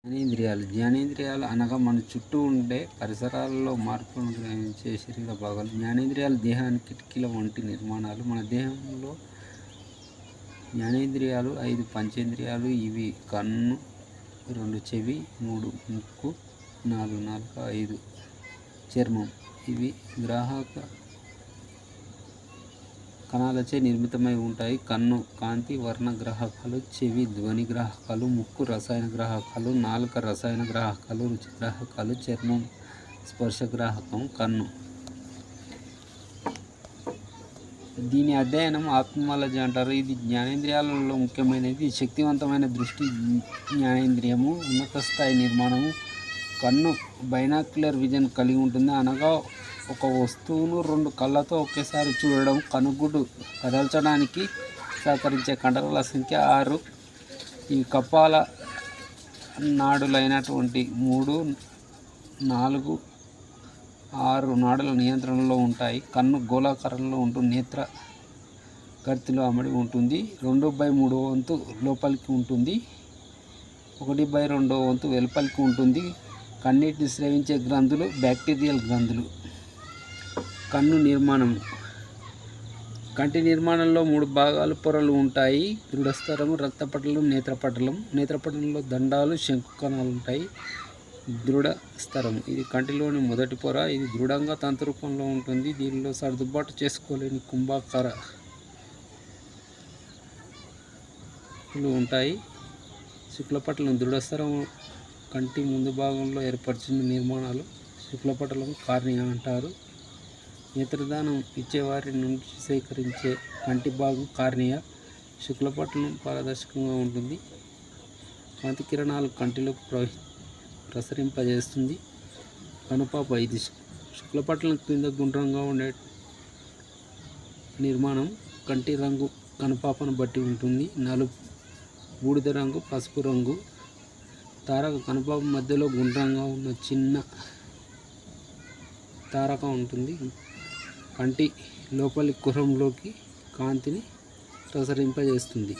జ్ఞానేంద్రియాలు అనగా మన చుట్టూ ఉండే పరిసరాలలో మార్పులను గ్రహించే శరీర భాగాలు. జ్ఞానేంద్రియాలు దేహానికి కిటికీల వంటి నిర్మాణాలు. మన దేహంలో జ్ఞానేంద్రియాలు 5 పంచేంద్రియాలు. ఇవి కన్ను, 2 చెవి, 3 ముక్కు, 4 నాలుక, 5 చర్మం. ఇవి గ్రాహక కణాలచే నిర్మితమై ఉంటాయి. కన్ను కాంతి వర్ణ గ్రాహకాలు, చెవి ధ్వని గ్రాహకాలు, ముక్కు రసాయన గ్రాహకాలు, నాలుక రసాయన గ్రాహకాలు, రుచి గ్రాహకాలు, చర్మం స్పర్శ గ్రాహకం. కన్ను దీని అధ్యయనం ఆప్థాల్మాలజీ అంటారు. ఇది జ్ఞానేంద్రియాలలో ముఖ్యమైనది. శక్తివంతమైన దృష్టి జ్ఞానేంద్రియము. ఉన్నత స్థాయి నిర్మాణము. కన్ను బైనాక్యులర్ విజన్ కలిగి ఉంటుంది, అనగా ఒక వస్తువును 2 కళ్ళతో ఒకేసారి చూడడం. కనుగుడ్డు కదల్చడానికి సహకరించే కండరాల సంఖ్య 6. ఇవి కపాల నాడులైనటువంటి 3, 4, 6 నాడుల నియంత్రణలో ఉంటాయి. కన్ను గోళాకారంలో ఉంటుంది. నేత్ర కర్తిలో అమడి ఉంటుంది. 2/3 వంతు లోపలికి ఉంటుంది, 1/2 వంతు వెలుపలికి ఉంటుంది. కన్నీటిని స్రవించే గ్రంథులు బ్యాక్టీరియల్ గ్రంథులు. కన్ను నిర్మాణం. కంటి నిర్మాణంలో 3 భాగాలు పొరలు ఉంటాయి. దృఢస్థరము, రక్తపటలం, నేత్రపటలం. నేత్రపటలంలో దండాలు, శంకు కణాలు ఉంటాయి. దృఢ స్థరము ఇది కంటిలోని మొదటి పొర. ఇది దృఢంగా తంతురూపంలో ఉంటుంది. దీనిలో సర్దుబాటు చేసుకోలేని కుంభాకార ఉంటాయి. శుక్లపటలం. దృఢస్థరము కంటి ముందు భాగంలో ఏర్పరిచిన నిర్మాణాలు. శుక్లపటలం కార్నియా అంటారు. నేత్రదానం ఇచ్చేవారి నుంచి సేకరించే కంటి భాగం కార్నియా. శుక్లపటలం పారదర్శకంగా ఉంటుంది. కాంతి కిరణాలు కంటిలోకి ప్రసరింపజేస్తుంది. కనుపాప. ఇది శుక్లపటలం క్రింద గుండ్రంగా ఉండే నిర్మాణం. కంటి రంగు కనుపాపను బట్టి ఉంటుంది. నలుపు, బూడిద రంగు, పసుపు రంగు. తారక. కనుపాప మధ్యలో గుండ్రంగా ఉన్న చిన్న తారక ఉంటుంది. కంటి లోపలి కుహరంలోకి కాంతిని ప్రసరింపజేస్తుంది.